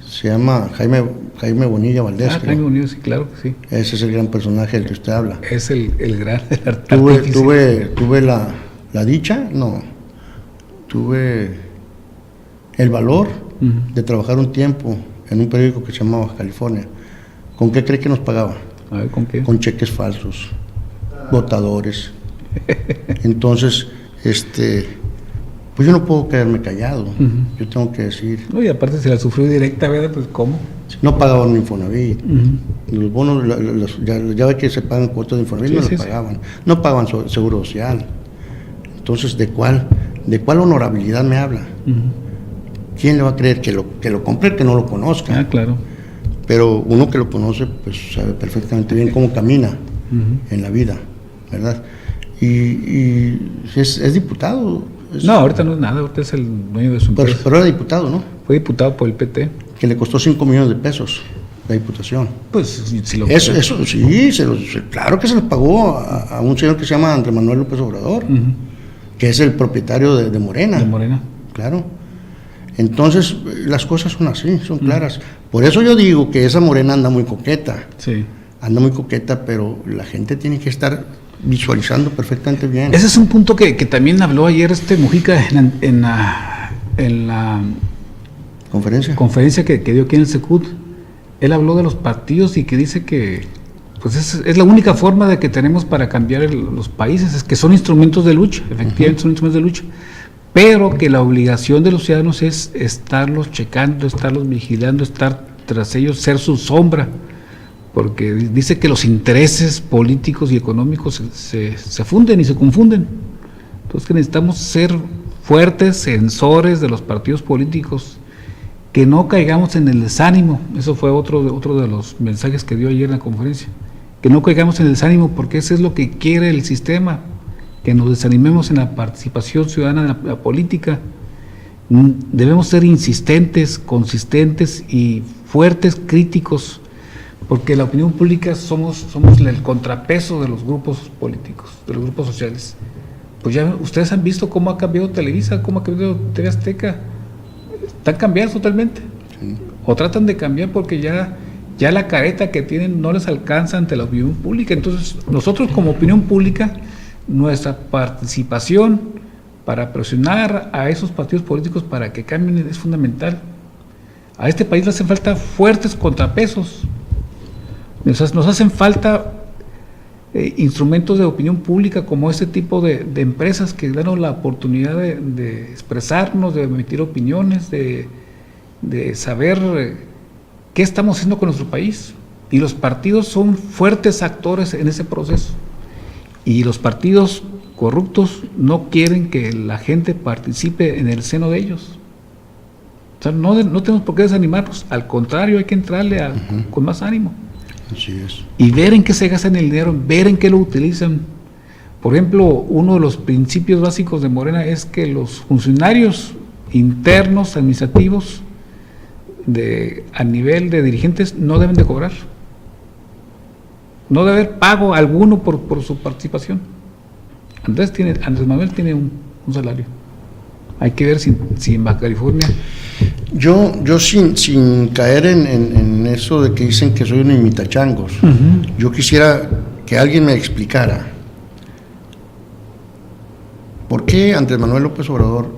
[SPEAKER 1] Se llama Jaime Bonilla Valdés.
[SPEAKER 2] Jaime Bonilla, sí, claro que sí.
[SPEAKER 1] Ese es el gran personaje del que usted habla.
[SPEAKER 2] Es el gran
[SPEAKER 1] tuve la dicha, tuve el valor de trabajar un tiempo en un periódico que se llama Baja California. ¿Con qué cree que nos pagaba?
[SPEAKER 2] A ver, ¿con qué?
[SPEAKER 1] Con cheques falsos, votadores. Entonces, pues yo no puedo quedarme callado, yo tengo que decir.
[SPEAKER 2] No, y aparte se la sufrió directa, ¿verdad? Pues ¿cómo?
[SPEAKER 1] No pagaban un Infonavit, los bonos, ya ve que se pagan cuotas de Infonavit, no los pagaban, no pagaban seguro social. Entonces, ¿de cuál honorabilidad me habla? ¿Quién le va a creer que lo compre, que no lo conozca?
[SPEAKER 2] Ah, claro.
[SPEAKER 1] Pero uno que lo conoce, pues sabe perfectamente bien cómo camina en la vida, ¿verdad? Y es diputado.
[SPEAKER 2] No, ahorita no es nada, ahorita es el dueño de su empresa.
[SPEAKER 1] Pero era diputado, ¿no?
[SPEAKER 2] Fue diputado por el PT.
[SPEAKER 1] Que le costó 5 millones de pesos la diputación.
[SPEAKER 2] Pues si lo
[SPEAKER 1] eso sí, claro que se lo pagó a un señor que se llama Andrés Manuel López Obrador, que es el propietario de Morena.
[SPEAKER 2] De Morena.
[SPEAKER 1] Claro. Entonces, las cosas son así, son claras. Por eso yo digo que esa morena anda muy coqueta.
[SPEAKER 2] Sí.
[SPEAKER 1] Anda muy coqueta, pero la gente tiene que estar visualizando perfectamente bien.
[SPEAKER 2] Ese es un punto que también habló ayer Mujica en la conferencia que dio aquí en el Secut. Él habló de los partidos y que dice que pues es la única forma de que tenemos para cambiar los países, es que son instrumentos de lucha, efectivamente son instrumentos de lucha. Pero que la obligación de los ciudadanos es estarlos checando, estarlos vigilando, estar tras ellos, ser su sombra, porque dice que los intereses políticos y económicos se funden y se confunden. Entonces que necesitamos ser fuertes censores de los partidos políticos, que no caigamos en el desánimo. Eso fue otro de los mensajes que dio ayer en la conferencia, que no caigamos en el desánimo, porque eso es lo que quiere el sistema, que nos desanimemos en la participación ciudadana de la política. Debemos ser insistentes, consistentes y fuertes críticos, porque la opinión pública somos el contrapeso de los grupos políticos, de los grupos sociales. pues ya ustedes han visto cómo ha cambiado Televisa, cómo ha cambiado TV Azteca. Están cambiados totalmente. Sí. O tratan de cambiar porque ya la careta que tienen no les alcanza ante la opinión pública. Entonces, nosotros como opinión pública, nuestra participación para presionar a esos partidos políticos para que cambien es fundamental. A este país le hacen falta fuertes contrapesos. Nos hacen falta instrumentos de opinión pública como este tipo de empresas que dan la oportunidad de expresarnos, de emitir opiniones, de saber qué estamos haciendo con nuestro país. Y los partidos son fuertes actores en ese proceso. Y los partidos corruptos no quieren que la gente participe en el seno de ellos. O sea, no tenemos por qué desanimarnos, al contrario, hay que entrarle con más ánimo.
[SPEAKER 1] Así es.
[SPEAKER 2] Y ver en qué se gastan el dinero, ver en qué lo utilizan. Por ejemplo, uno de los principios básicos de Morena es que los funcionarios internos, administrativos, a nivel de dirigentes, no deben de cobrar. No debe haber pago alguno por su participación. Andrés Manuel tiene un salario. Hay que ver si en Baja California.
[SPEAKER 1] Yo sin caer en eso de que dicen que soy un imitachangos, yo quisiera que alguien me explicara por qué Andrés Manuel López Obrador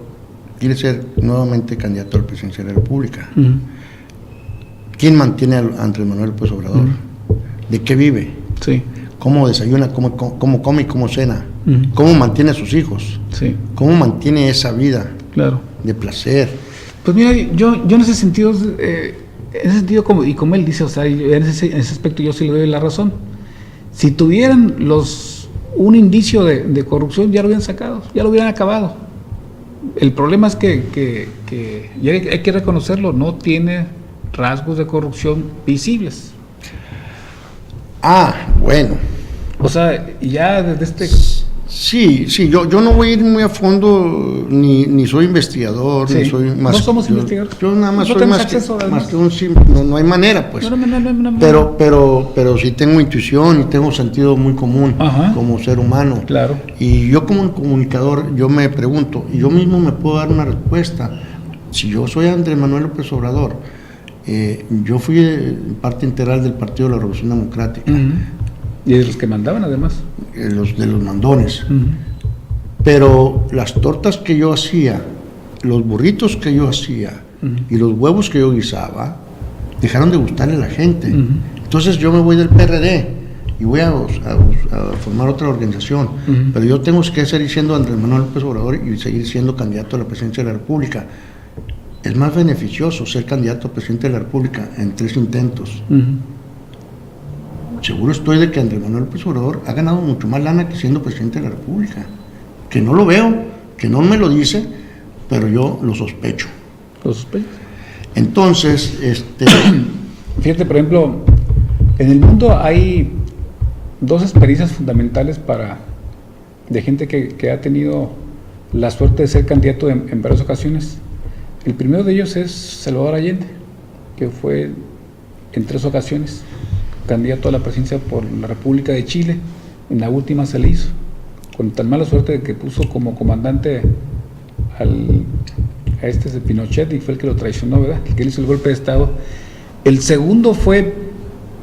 [SPEAKER 1] quiere ser nuevamente candidato a la presidencia de la República. ¿Quién mantiene a Andrés Manuel López Obrador? ¿De qué vive?
[SPEAKER 2] Sí.
[SPEAKER 1] ¿Cómo desayuna? ¿Cómo come y cómo cena? ¿Cómo mantiene a sus hijos?
[SPEAKER 2] Sí.
[SPEAKER 1] ¿Cómo mantiene esa vida de placer?
[SPEAKER 2] Pues mira, yo en ese sentido, como él dice, o sea, en ese aspecto yo sí le doy la razón. Si tuvieran un indicio de corrupción, ya lo hubieran sacado, ya lo hubieran acabado. El problema es que ya hay que reconocerlo, no tiene rasgos de corrupción visibles.
[SPEAKER 1] Bueno.
[SPEAKER 2] O sea, ya desde
[SPEAKER 1] Sí, yo no voy a ir muy a fondo, ni soy investigador, ni soy más...
[SPEAKER 2] No somos investigadores.
[SPEAKER 1] Yo nada más soy más que un simple... No hay manera, pues.
[SPEAKER 2] No.
[SPEAKER 1] Pero sí tengo intuición y tengo sentido muy común como ser humano.
[SPEAKER 2] Claro.
[SPEAKER 1] Y yo como comunicador, yo me pregunto, y yo mismo me puedo dar una respuesta. Si yo soy Andrés Manuel López Obrador, yo fui parte integral del Partido de la Revolución Democrática.
[SPEAKER 2] Y de los que mandaban, además.
[SPEAKER 1] De los mandones. Pero las tortas que yo hacía, los burritos que yo hacía y los huevos que yo guisaba, dejaron de gustarle a la gente. Entonces yo me voy del PRD y voy a formar otra organización. Pero yo tengo que seguir siendo Andrés Manuel López Obrador y seguir siendo candidato a la presidencia de la República. Es más beneficioso ser candidato a presidente de la República en 3 intentos. Seguro estoy de que Andrés Manuel López Obrador ha ganado mucho más lana que siendo presidente de la República. Que no lo veo, que no me lo dice, pero yo lo sospecho.
[SPEAKER 2] ¿Lo sospecho?
[SPEAKER 1] Entonces,
[SPEAKER 2] Fíjate, por ejemplo, en el mundo hay 2 experiencias fundamentales de gente que ha tenido la suerte de ser candidato en varias ocasiones. El primero de ellos es Salvador Allende, que fue en 3 ocasiones candidato a la presidencia por la República de Chile. En la última se le hizo, con tan mala suerte de que puso como comandante a de Pinochet, y fue el que lo traicionó, ¿verdad? El que le hizo el golpe de Estado. El segundo fue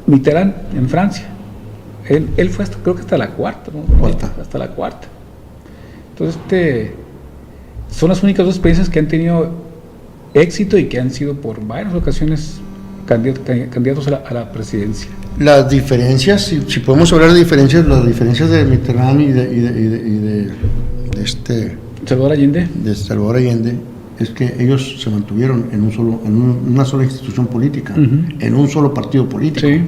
[SPEAKER 2] Mitterrand en Francia. Él fue creo que hasta la cuarta, ¿no? Hasta la cuarta. Entonces, son las únicas 2 experiencias que han tenido éxito y que han sido por varias ocasiones candidatos a la presidencia.
[SPEAKER 1] Las diferencias, si podemos hablar de diferencias, las diferencias de Mitterrand y de
[SPEAKER 2] Salvador Allende.
[SPEAKER 1] De Salvador Allende, es que ellos se mantuvieron en una sola institución política, en un solo partido político.
[SPEAKER 2] Sí.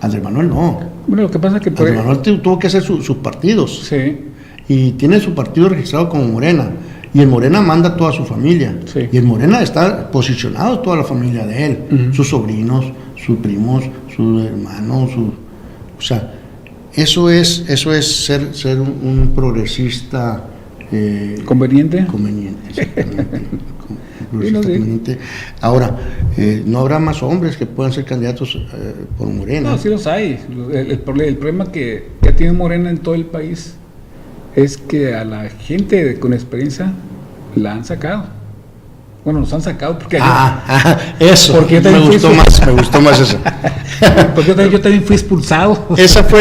[SPEAKER 1] Andrés Manuel no.
[SPEAKER 2] Bueno, lo que pasa es que
[SPEAKER 1] Andrés Manuel tuvo que hacer sus partidos.
[SPEAKER 2] Sí.
[SPEAKER 1] Y tiene su partido registrado como Morena. Y en Morena manda a toda su familia.
[SPEAKER 2] Sí.
[SPEAKER 1] Y en Morena está posicionado toda la familia de él, sus sobrinos, sus primos, sus hermanos, o sea, eso es ser un progresista
[SPEAKER 2] conveniente.
[SPEAKER 1] Conveniente. Ahora, no habrá más hombres que puedan ser candidatos por Morena.
[SPEAKER 2] No, sí los hay. El problema que ha tenido Morena en todo el país es que a la gente con experiencia la han sacado. Bueno, nos han sacado porque
[SPEAKER 1] eso,
[SPEAKER 2] porque
[SPEAKER 1] me gustó más eso.
[SPEAKER 2] Porque yo también fui expulsado.
[SPEAKER 1] Ese fue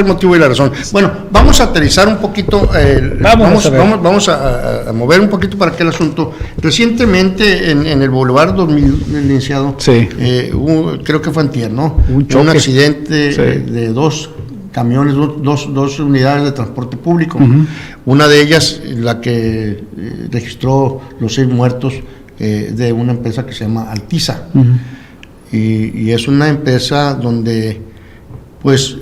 [SPEAKER 1] el motivo y la razón. Bueno, vamos a aterrizar un poquito, vamos a mover un poquito para aquel asunto. Recientemente en el Boulevard 2000, licenciado, creo que fue antier, ¿no? Un accidente de dos camiones, dos unidades de transporte público. Una de ellas, la que registró los 6 muertos, de una empresa que se llama Altiza. Y es una empresa donde, pues,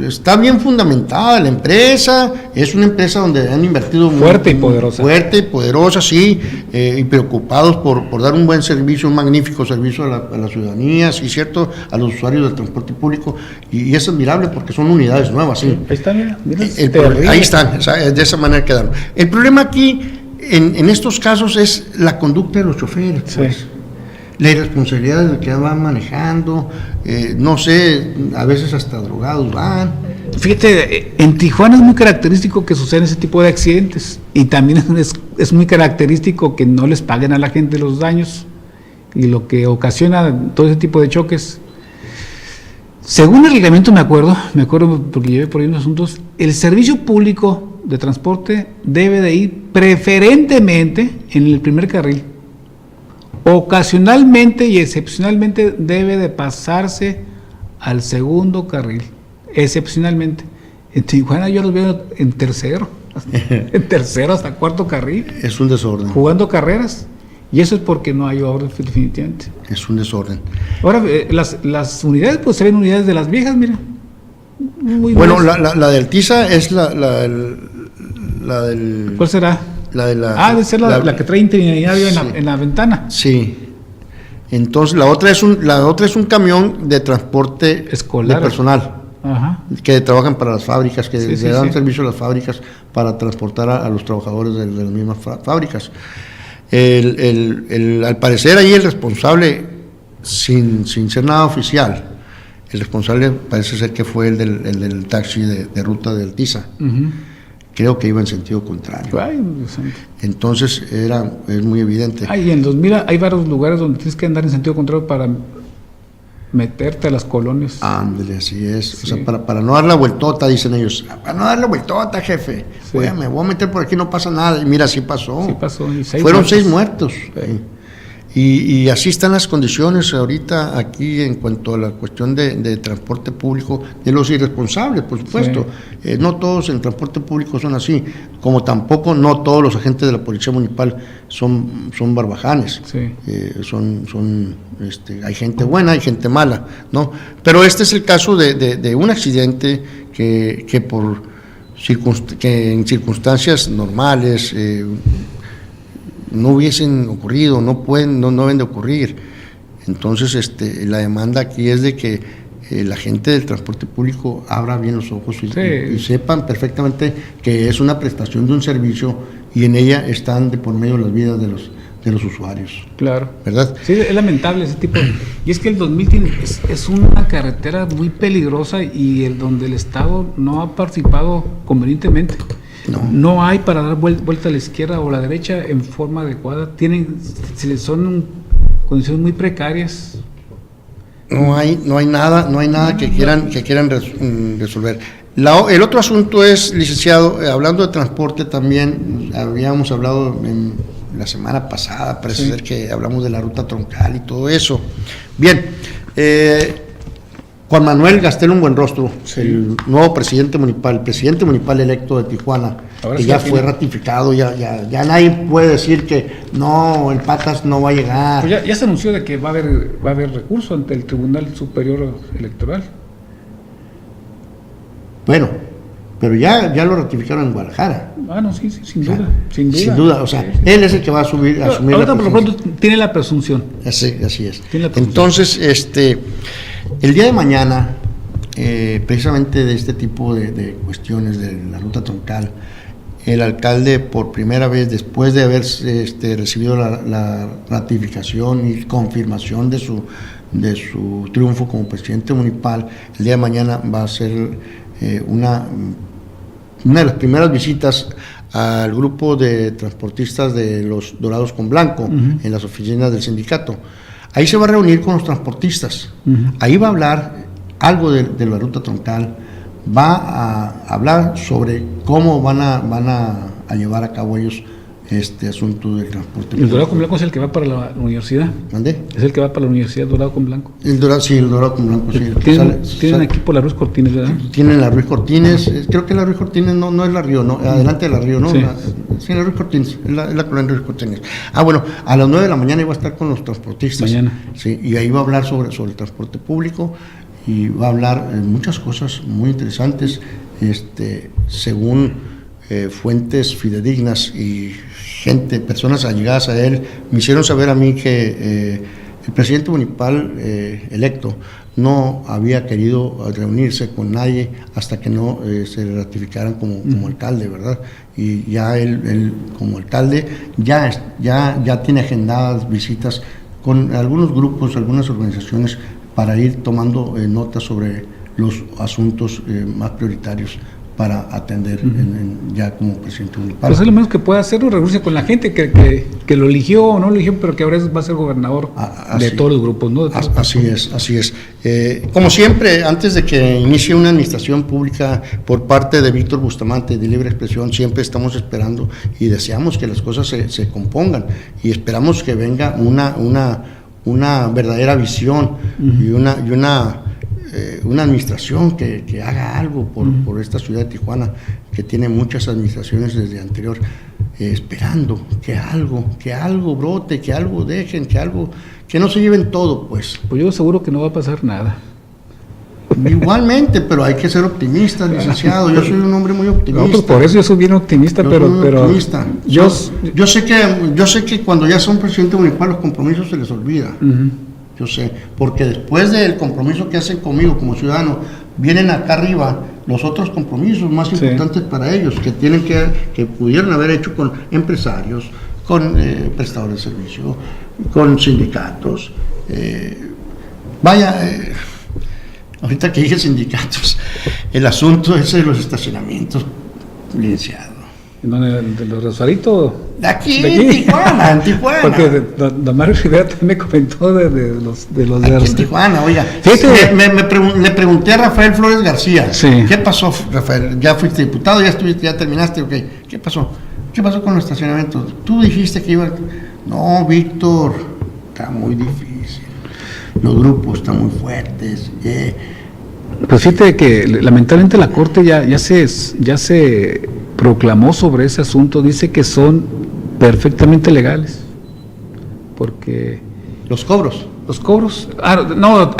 [SPEAKER 1] está bien fundamentada la empresa, es una empresa donde han invertido
[SPEAKER 2] fuerte y
[SPEAKER 1] poderosa, sí, y preocupados por dar un buen servicio, un magnífico servicio a la ciudadanía, sí, cierto, a los usuarios del transporte público, y es admirable porque son unidades nuevas, sí.
[SPEAKER 2] Ahí están, mira,
[SPEAKER 1] ahí están, de esa manera quedaron. El problema aquí, en estos casos, es la conducta de los choferes, pues. La irresponsabilidad del que van manejando, no sé, a veces hasta drogados van.
[SPEAKER 2] Fíjate, en Tijuana es muy característico que sucedan ese tipo de accidentes, y también es muy característico que no les paguen a la gente los daños, y lo que ocasiona todo ese tipo de choques. Según el reglamento, me acuerdo porque llevé por ahí unos asuntos, el servicio público de transporte debe de ir preferentemente en el primer carril. Ocasionalmente y excepcionalmente debe de pasarse al segundo carril, excepcionalmente. En Tijuana yo los veo en tercero hasta cuarto carril.
[SPEAKER 1] Es un desorden.
[SPEAKER 2] Jugando carreras, y eso es porque no hay orden, definitivamente.
[SPEAKER 1] Es un desorden.
[SPEAKER 2] Ahora, las unidades, pues se ven unidades de las viejas, mira.
[SPEAKER 1] Bueno, la de Altiza es la del...
[SPEAKER 2] ¿Cuál será? Debe ser la que trae interinidad en la ventana.
[SPEAKER 1] Sí. Entonces la otra es un camión de transporte escolar, de personal. Que trabajan para las fábricas, que le dan servicio a las fábricas para transportar a los trabajadores de las mismas fábricas. Al parecer ahí el responsable, sin ser nada oficial, el responsable parece ser que fue el del taxi de ruta de Altiza. Creo que iba en sentido contrario. Entonces es muy evidente.
[SPEAKER 2] Y en 2000 hay varios lugares donde tienes que andar en sentido contrario para meterte a las colonias.
[SPEAKER 1] Ándale, así es. Sí. O sea, para no dar la vueltota, dicen ellos. Para no dar la vueltota, jefe. Sí. Oye, me voy a meter por aquí, no pasa nada. Y mira, sí pasó.
[SPEAKER 2] Sí pasó.
[SPEAKER 1] Fueron 6 muertos. Sí. Y así están las condiciones ahorita aquí en cuanto a la cuestión de transporte público, de los irresponsables, por supuesto. Sí. No todos en transporte público son así, como tampoco no todos los agentes de la Policía Municipal son barbajanes. Sí. Hay gente buena, hay gente mala, ¿no? Pero este es el caso de un accidente que en circunstancias normales no hubiesen ocurrido, no deben de ocurrir. Entonces, la demanda aquí es de que la gente del transporte público abra bien los ojos y sepan perfectamente que es una prestación de un servicio y en ella están de por medio las vidas de los usuarios.
[SPEAKER 2] Claro.
[SPEAKER 1] ¿Verdad?
[SPEAKER 2] Sí, es lamentable ese tipo. Y es que el 2000 es una carretera muy peligrosa y donde el Estado no ha participado convenientemente. No hay para dar vuelta a la izquierda o a la derecha en forma adecuada. Son condiciones muy precarias.
[SPEAKER 1] No hay nada que quieran resolver. El otro asunto es, licenciado, hablando de transporte también, habíamos hablado en la semana pasada, parece ser que hablamos de la ruta troncal y todo eso. Bien, Juan Manuel Gastelum Buenrostro, el nuevo presidente municipal electo de Tijuana, ahora que ya fue ratificado, ya nadie puede decir que no, el Patas no va a llegar.
[SPEAKER 2] Pues ya se anunció de que va a haber recurso ante el Tribunal Superior Electoral.
[SPEAKER 1] Bueno, pero ya lo ratificaron en Guadalajara.
[SPEAKER 2] No, sí, sin
[SPEAKER 1] duda. O sea, él es el que va a asumir
[SPEAKER 2] ahorita por lo pronto tiene la presunción.
[SPEAKER 1] Así es. Entonces, el día de mañana, precisamente de este tipo de cuestiones de la ruta troncal, el alcalde, por primera vez, después de haber recibido la ratificación y confirmación de su triunfo como presidente municipal, el día de mañana va a hacer una una de las primeras visitas al grupo de transportistas de los Dorados con Blanco, en las oficinas del sindicato. Ahí se va a reunir con los transportistas, ahí va a hablar algo de la ruta troncal, va a hablar sobre cómo van a llevar a cabo ellos este asunto del transporte.
[SPEAKER 2] ¿El Dorado con Blanco es el que va para la universidad?
[SPEAKER 1] ¿Mande?
[SPEAKER 2] ¿Es el que va para la universidad Dorado con Blanco?
[SPEAKER 1] El Dorado con Blanco, sí.
[SPEAKER 2] ¿Tienen aquí por la Ruiz Cortines, verdad?
[SPEAKER 1] Tienen la Ruiz Cortines, creo que la Ruiz Cortines no es la Río, no, adelante de la Río, ¿no?
[SPEAKER 2] Sí,
[SPEAKER 1] la Ruiz Cortines, es la colonia Ruiz Cortines. Bueno, a las 9 de la mañana iba a estar con los transportistas.
[SPEAKER 2] Mañana.
[SPEAKER 1] Sí, y ahí va a hablar sobre el transporte público y va a hablar muchas cosas muy interesantes, según fuentes fidedignas y personas allegadas a él, me hicieron saber a mí que el presidente municipal electo no había querido reunirse con nadie hasta que no se ratificaran como alcalde, ¿verdad? Y ya él como alcalde ya tiene agendadas visitas con algunos grupos, algunas organizaciones para ir tomando notas sobre los asuntos más prioritarios para atender ya como presidente municipal.
[SPEAKER 2] Pues es lo menos que puede hacer, reunirse con la gente que lo eligió o no lo eligió, pero que ahora va a ser gobernador de todos los grupos, ¿no?
[SPEAKER 1] Así es. Como siempre, antes de que inicie una administración pública por parte de Víctor Bustamante de Libre Expresión, siempre estamos esperando y deseamos que las cosas se compongan y esperamos que venga una verdadera visión y una administración que haga algo por esta ciudad de Tijuana, que tiene muchas administraciones desde anterior, esperando que algo brote, que algo dejen, que no se lleven todo, pues.
[SPEAKER 2] Pues yo seguro que no va a pasar nada.
[SPEAKER 1] Igualmente, pero hay que ser optimistas, licenciado. Yo soy un hombre muy optimista.
[SPEAKER 2] No, pues por eso yo soy bien optimista, pero
[SPEAKER 1] optimista. Yo sé que cuando ya son presidente municipal los compromisos se les olvida. Yo sé, porque después del compromiso que hacen conmigo como ciudadano, vienen acá arriba los otros compromisos más importantes para ellos, que pudieron haber hecho con empresarios, con prestadores de servicio, con sindicatos. Ahorita que dije sindicatos, el asunto ese de los estacionamientos, licenciado.
[SPEAKER 2] ¿De los Rosaritos?
[SPEAKER 1] De aquí, en Tijuana.
[SPEAKER 2] Porque don Mario Rivera también me comentó de los
[SPEAKER 1] aquí en Tijuana, oiga. Le pregunté a Rafael Flores García, ¿qué pasó, Rafael? Ya fuiste diputado, ya terminaste, ok. ¿Qué pasó? ¿Qué pasó con los estacionamientos? Tú dijiste que iba... No, Víctor, está muy difícil. Los grupos están muy fuertes.
[SPEAKER 2] Pues fíjate que lamentablemente la Corte ya se proclamó sobre ese asunto, dice que son perfectamente legales, porque
[SPEAKER 1] los cobros,
[SPEAKER 2] tú no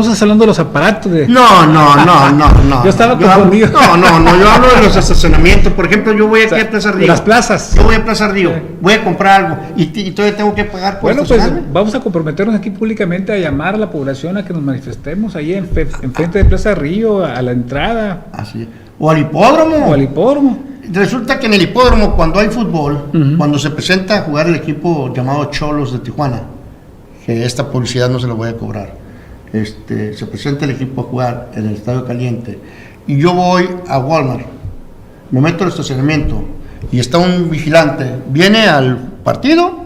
[SPEAKER 2] estás hablando de los aparatos
[SPEAKER 1] no,
[SPEAKER 2] yo estaba confundido.
[SPEAKER 1] Yo hablo de los estacionamientos. Por ejemplo, yo voy aquí a Plaza Río,
[SPEAKER 2] las plazas,
[SPEAKER 1] yo voy a Plaza Río, voy a comprar algo y todavía tengo que pagar por estacionarme.
[SPEAKER 2] Pues vamos a comprometernos aquí públicamente a llamar a la población a que nos manifestemos ahí en frente de Plaza Río, a la entrada.
[SPEAKER 1] Así es. O al hipódromo. Resulta que en el hipódromo, cuando hay fútbol, cuando se presenta a jugar el equipo llamado Cholos de Tijuana, que esta publicidad no se la voy a cobrar, se presenta el equipo a jugar en el Estadio Caliente, y yo voy a Walmart, me meto al estacionamiento, y está un vigilante, ¿viene al partido?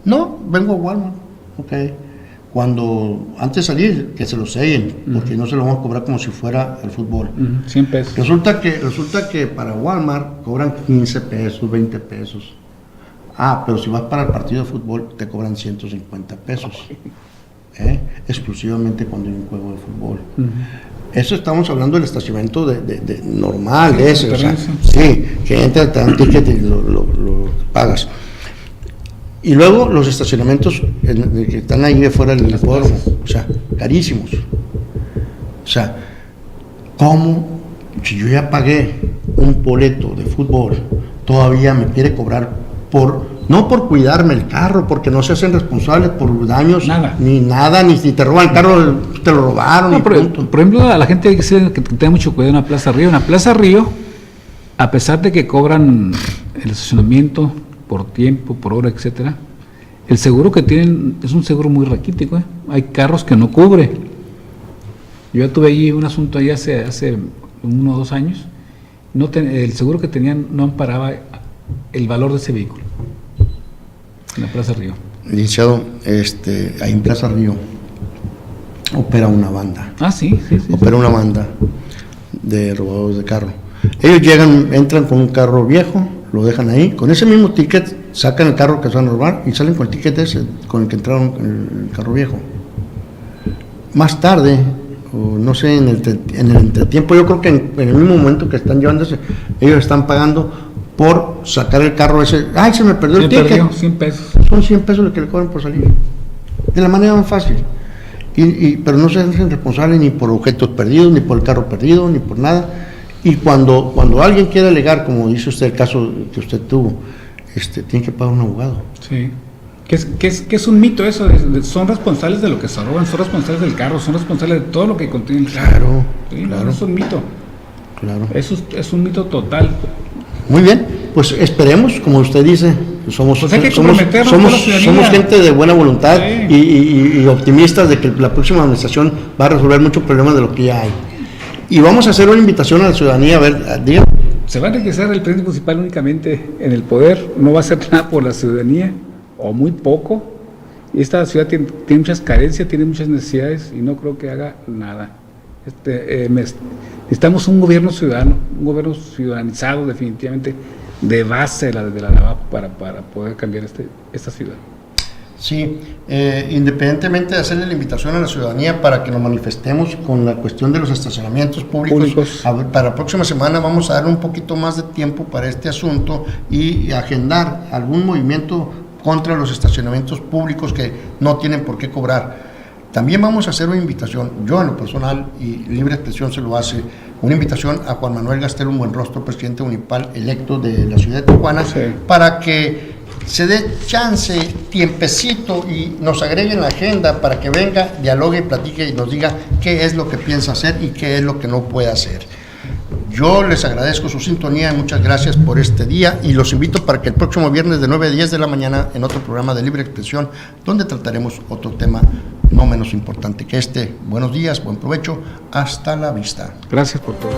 [SPEAKER 1] No, vengo a Walmart, ok. Cuando antes de salir, que se lo sellen, porque no se lo vamos a cobrar como si fuera el fútbol.
[SPEAKER 2] 100 pesos.
[SPEAKER 1] Resulta que para Walmart cobran 15 pesos, 20 pesos. Pero si vas para el partido de fútbol, te cobran 150 pesos. Exclusivamente cuando hay un juego de fútbol. Eso estamos hablando del estacionamiento de normal, ese. O sea, sí, que entra, te dan ticket y lo pagas. Y luego los estacionamientos que están ahí afuera del hipódromo, o sea, carísimos. O sea, ¿cómo? Si yo ya pagué un boleto de fútbol, todavía me quiere cobrar no por cuidarme el carro, porque no se hacen responsables por daños, ni te roban el carro, te lo robaron.
[SPEAKER 2] Por ejemplo, a la gente hay que decir que tenga mucho cuidado en la Plaza Río. En la Plaza Río, a pesar de que cobran el estacionamiento por tiempo, por hora, etcétera, el seguro que tienen es un seguro muy raquítico. Hay carros que no cubre. Yo ya tuve ahí un asunto ahí hace 1 o 2 años, el seguro que tenían no amparaba el valor de ese vehículo en la Plaza Río.
[SPEAKER 1] Licenciado, ahí en Plaza Río opera una banda.
[SPEAKER 2] Sí.
[SPEAKER 1] Opera una banda de robadores de carro. Ellos entran con un carro viejo, lo dejan ahí, con ese mismo ticket sacan el carro que se van a robar y salen con el ticket ese con el que entraron en el carro viejo. Más tarde, o no sé, en el entretiempo, yo creo que en el mismo momento que están llevándose, ellos están pagando por sacar el carro ese. ¡Ay, se me perdió el ticket!
[SPEAKER 2] Perdió 100 pesos.
[SPEAKER 1] Son 100 pesos lo que le cobran por salir. De la manera más fácil. Pero no se hacen responsables ni por objetos perdidos, ni por el carro perdido, ni por nada. Y cuando alguien quiere alegar, como dice usted el caso que usted tuvo, tiene que pagar un abogado.
[SPEAKER 2] Sí. Que es un mito eso, son responsables de lo que se roban, son responsables del carro, son responsables de todo lo que contiene el carro. Claro. Es un mito. Claro. Eso es un mito total.
[SPEAKER 1] Muy bien, pues esperemos, como usted dice, somos gente de buena voluntad y optimistas de que la próxima administración va a resolver muchos problemas de lo que ya hay. Y vamos a hacer una invitación a la ciudadanía, a ver, díganme.
[SPEAKER 2] Se va a enriquecer el presidente municipal únicamente en el poder, no va a hacer nada por la ciudadanía, o muy poco. Esta ciudad tiene muchas carencias, tiene muchas necesidades y no creo que haga nada. Necesitamos un gobierno ciudadano, un gobierno ciudadanizado definitivamente, de base de la Navajo para poder cambiar esta ciudad.
[SPEAKER 1] Sí, independientemente de hacerle la invitación a la ciudadanía para que nos manifestemos con la cuestión de los estacionamientos públicos. Para la próxima semana vamos a darle un poquito más de tiempo para este asunto y agendar algún movimiento contra los estacionamientos públicos que no tienen por qué cobrar. También vamos a hacer una invitación, yo en lo personal, y Libre Expresión se lo hace, una invitación a Juan Manuel Gastelum un Buenrostro, presidente municipal electo de la ciudad de Tijuana, para que se dé chance, tiempecito y nos agregue en la agenda para que venga, dialogue y platique y nos diga qué es lo que piensa hacer y qué es lo que no puede hacer. Yo les agradezco su sintonía y muchas gracias por este día y los invito para que el próximo viernes de 9 a 10 de la mañana en otro programa de Libre Expresión, donde trataremos otro tema no menos importante que este. Buenos días, buen provecho, hasta la vista.
[SPEAKER 2] Gracias por todo.